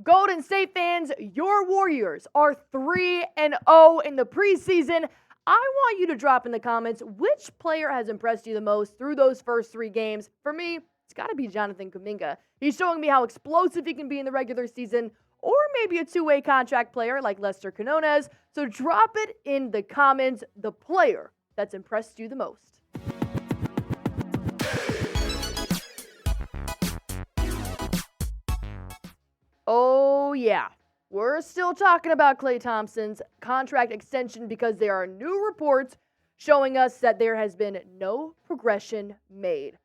Golden State fans, your Warriors are 3-0 in the preseason. I want you to drop in the comments which player has impressed you the most through those first 3 games. For me, it's got to be Jonathan Kuminga. He's showing me how explosive he can be in the regular season, or maybe a two-way contract player like Lester Quinones. So drop it in the comments, the player that's impressed you the most. Oh, yeah. We're still talking about Klay Thompson's contract extension because there are new reports showing us that there has been no progression made.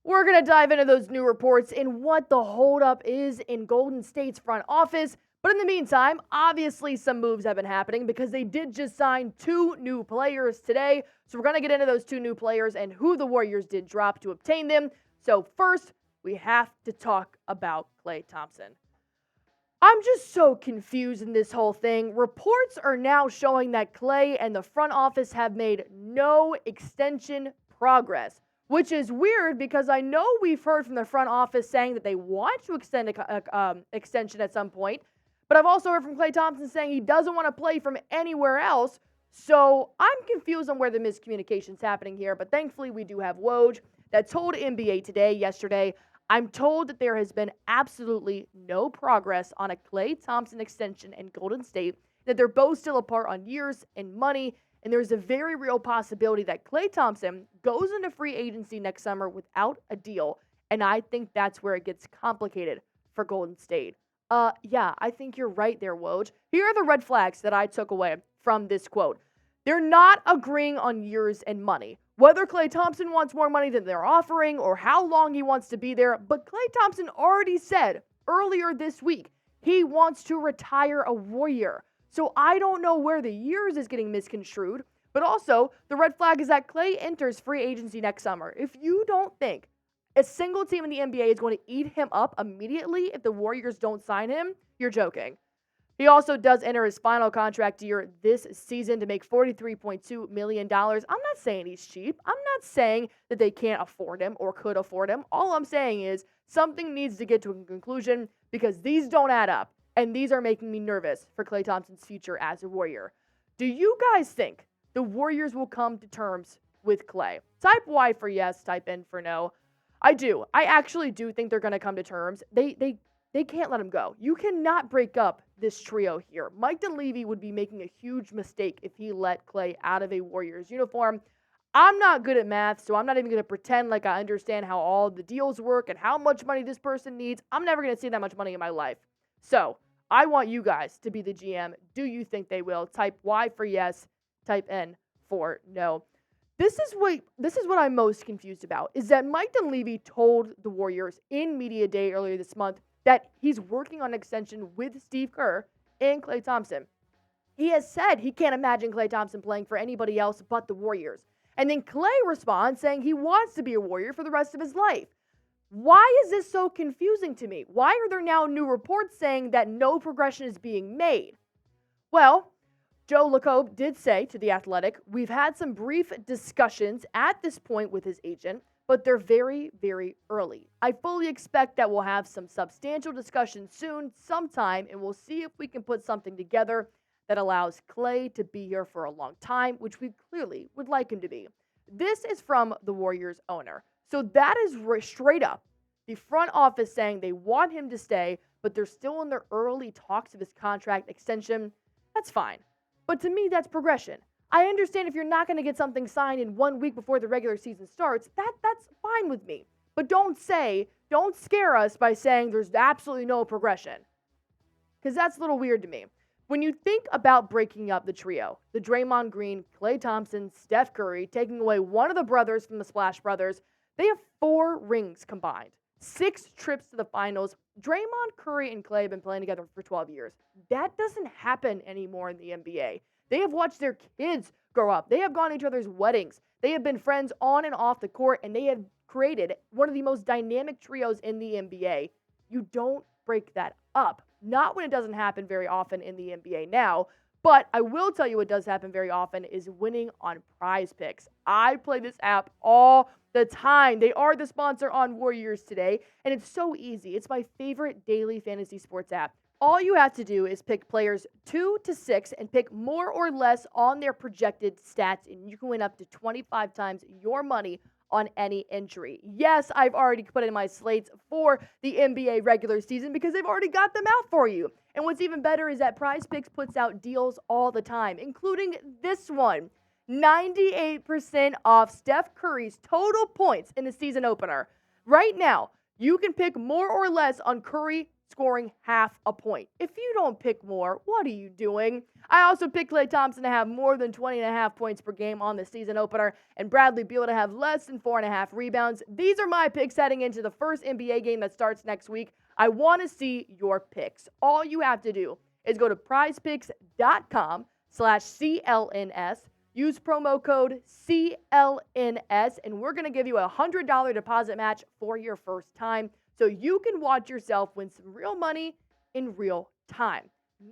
We're going to dive into those new reports and what the holdup is in Golden State's front office. But in the meantime, obviously some moves have been happening because they did just sign 2 new players today. So we're going to get into those 2 new players and who the Warriors did drop to obtain them. So first, we have to talk about Klay Thompson. I'm just so confused in this whole thing. Reports are now showing that Klay and the front office have made no extension progress, which is weird because I know we've heard from the front office saying that they want to extend an extension at some point, but I've also heard from Klay Thompson saying he doesn't want to play from anywhere else, so I'm confused on where the miscommunication's happening here, but thankfully we do have Woj that told NBA Today yesterday, I'm told that there has been absolutely no progress on a Klay Thompson extension in Golden State, that they're both still apart on years and money, and there's a very real possibility that Klay Thompson goes into free agency next summer without a deal, and I think that's where it gets complicated for Golden State. Yeah, I think you're right there, Woj. Here are the red flags that I took away from this quote. They're not agreeing on years and money. Whether Klay Thompson wants more money than they're offering or how long he wants to be there, but Klay Thompson already said earlier this week he wants to retire a Warrior. So I don't know where the years is getting misconstrued, but also the red flag is that Klay enters free agency next summer. If you don't think a single team in the NBA is going to eat him up immediately if the Warriors don't sign him, you're joking. He also does enter his final contract year this season to make $43.2 million. I'm not saying he's cheap. I'm not saying that they can't afford him or could afford him. All I'm saying is something needs to get to a conclusion because these don't add up, and these are making me nervous for Klay Thompson's future as a Warrior. Do you guys think the Warriors will come to terms with Klay? Type Y for yes, type N for no. I do. I actually do think they're going to come to terms. They can't let him go. You cannot break up this trio here. Mike Dunleavy would be making a huge mistake if he let Klay out of a Warriors uniform. I'm not good at math, so I'm not even going to pretend like I understand how all the deals work and how much money this person needs. I'm never going to see that much money in my life. So I want you guys to be the GM. Do you think they will? Type Y for yes, type N for no. This is what I'm most confused about, is that Mike Dunleavy told the Warriors in Media Day earlier this month that he's working on an extension with Steve Kerr and Klay Thompson. He has said he can't imagine Klay Thompson playing for anybody else but the Warriors. And then Klay responds saying he wants to be a Warrior for the rest of his life. Why is this so confusing to me? Why are there now new reports saying that no progression is being made? Well, Joe Lacob did say to The Athletic, we've had some brief discussions at this point with his agent, but they're very, very early. I fully expect that we'll have some substantial discussions soon, sometime, and we'll see if we can put something together that allows Klay to be here for a long time, which we clearly would like him to be. This is from the Warriors owner. So that is straight up the front office saying they want him to stay, but they're still in their early talks of his contract extension. That's fine. But to me, that's progression. I understand if you're not going to get something signed in 1 week before the regular season starts, that's fine with me. But don't scare us by saying there's absolutely no progression. Because that's a little weird to me. When you think about breaking up the trio, the Draymond Green, Klay Thompson, Steph Curry, taking away one of the brothers from the Splash Brothers, they have 4 rings combined, 6 trips to the finals. Draymond, Curry, and Klay have been playing together for 12 years. That doesn't happen anymore in the NBA. They have watched their kids grow up. They have gone to each other's weddings. They have been friends on and off the court, and they have created one of the most dynamic trios in the NBA. You don't break that up. Not when it doesn't happen very often in the NBA now, but I will tell you what does happen very often is winning on Prize Picks. I play this app all the time. They are the sponsor on Warriors Today, and it's so easy. It's my favorite daily fantasy sports app. All you have to do is pick players 2 to 6 and pick more or less on their projected stats, and you can win up to 25 times your money on any entry. Yes, I've already put in my slates for the NBA regular season because they've already got them out for you. And what's even better is that PrizePicks puts out deals all the time, including this one. 98% off Steph Curry's total points in the season opener. Right now, you can pick more or less on Curry scoring half a point. If you don't pick more, what are you doing? I also picked Klay Thompson to have more than 20.5 points per game on the season opener, and Bradley Beal to have less than 4.5 rebounds. These are my picks heading into the first NBA game that starts next week. I want to see your picks. All you have to do is go to prizepicks.com/CLNS. Use promo code CLNS, and we're going to give you a $100 deposit match for your first time so you can watch yourself win some real money in real time.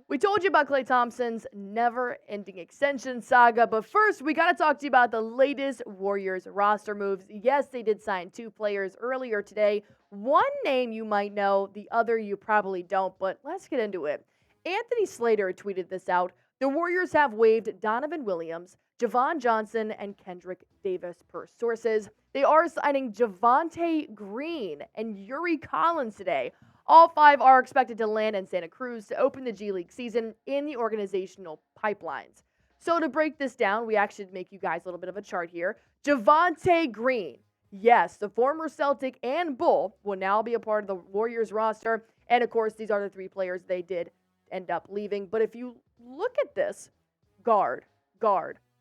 We told you about Klay Thompson's never-ending extension saga, but first, we got to talk to you about the latest Warriors roster moves. Yes, they did sign 2 players earlier today. One name you might know, the other you probably don't, but let's get into it. Anthony Slater tweeted this out. The Warriors have waived Donovan Williams, Javon Johnson, and Kendrick Davis per sources. They are signing Javonte Green and Yuri Collins today. All 5 are expected to land in Santa Cruz to open the G League season in the organizational pipelines. So to break this down, we actually make you guys a little bit of a chart here. Javonte Green, yes, the former Celtic and Bull, will now be a part of the Warriors roster. And of course, these are the 3 players they did end up leaving. But if you look at this, guard,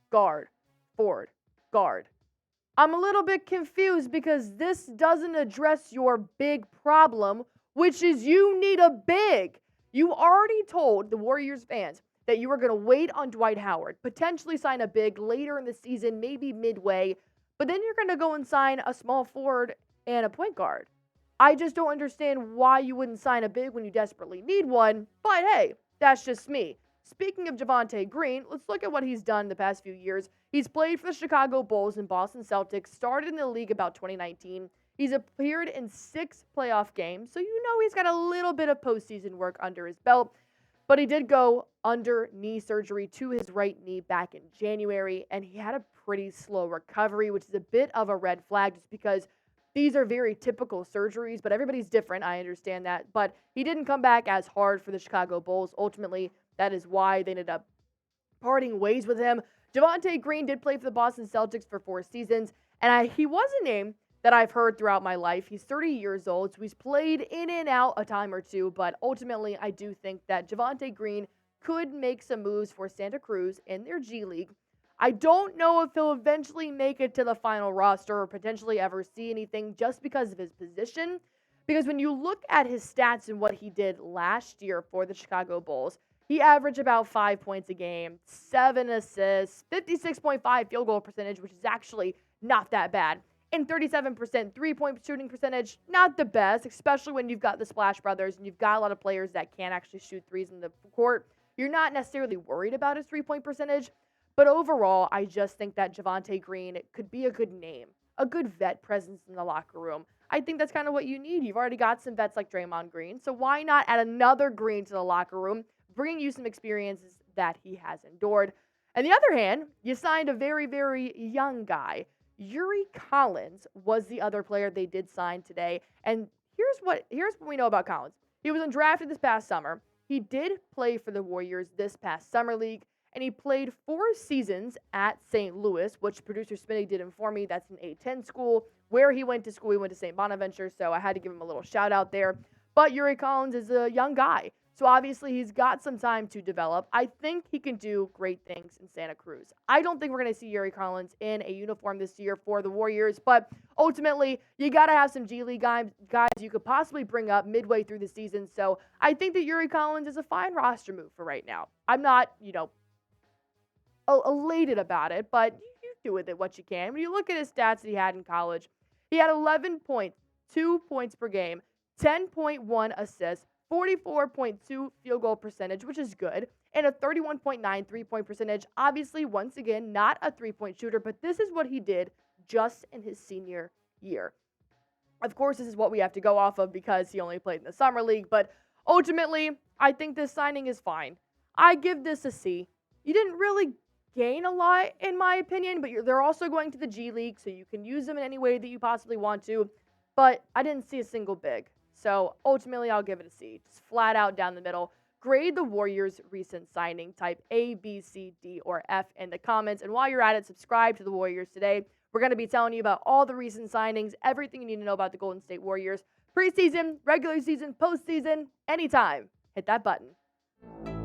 forward, guard. I'm a little bit confused because this doesn't address your big problem, which is you need a big. You already told the Warriors fans that you were going to wait on Dwight Howard, potentially sign a big later in the season, maybe midway, but then you're going to go and sign a small forward and a point guard. I just don't understand why you wouldn't sign a big when you desperately need one, but hey, that's just me. Speaking of Javonte Green, let's look at what he's done the past few years. He's played for the Chicago Bulls and Boston Celtics, started in the league about 2019. He's appeared in 6 playoff games, so you know he's got a little bit of postseason work under his belt. But he did go under knee surgery to his right knee back in January, and he had a pretty slow recovery, which is a bit of a red flag just because these are very typical surgeries, but everybody's different. I understand that. But he didn't come back as hard for the Chicago Bulls. Ultimately, that is why they ended up parting ways with him. Javonte Green did play for the Boston Celtics for 4 seasons, and he was a name that I've heard throughout my life. He's 30 years old, so he's played in and out a time or two, but ultimately I do think that Javonte Green could make some moves for Santa Cruz in their G League. I don't know if he'll eventually make it to the final roster or potentially ever see anything just because of his position, because when you look at his stats and what he did last year for the Chicago Bulls, he averaged about 5 points a game, 7 assists, 56.5 field goal percentage, which is actually not that bad. And 37% three-point shooting percentage, not the best, especially when you've got the Splash Brothers and you've got a lot of players that can actually shoot threes in the court. You're not necessarily worried about his three-point percentage, but overall, I just think that Javonte Green could be a good name, a good vet presence in the locker room. I think that's kind of what you need. You've already got some vets like Draymond Green, so why not add another Green to the locker room, bringing you some experiences that he has endured. On the other hand, you signed a very, very young guy. Yuri Collins was the other player they did sign today. And here's what we know about Collins. He was undrafted this past summer. He did play for the Warriors this past summer league, and he played 4 seasons at St. Louis, which producer Smitty did inform me that's an A-10 school. Where he went to school, he went to St. Bonaventure, so I had to give him a little shout out there. But Yuri Collins is a young guy. So obviously he's got some time to develop. I think he can do great things in Santa Cruz. I don't think we're going to see Yuri Collins in a uniform this year for the Warriors, but ultimately you got to have some G League guys you could possibly bring up midway through the season. So I think that Yuri Collins is a fine roster move for right now. I'm not, elated about it, but you do with it what you can. When you look at his stats that he had in college, he had 11 points, 2 points per game, 10.1 assists, 44.2 field goal percentage, which is good, and a 31.9 three-point percentage. Obviously, once again, not a three-point shooter, but this is what he did just in his senior year. Of course, this is what we have to go off of because he only played in the summer league, but ultimately, I think this signing is fine. I give this a C. You didn't really gain a lot, in my opinion, but they're also going to the G League, so you can use them in any way that you possibly want to. But I didn't see a single big. So ultimately, I'll give it a C. Just flat out down the middle. Grade the Warriors' recent signing. Type A, B, C, D, or F in the comments. And while you're at it, subscribe to the Warriors Today. We're going to be telling you about all the recent signings, everything you need to know about the Golden State Warriors. Preseason, regular season, postseason, anytime. Hit that button.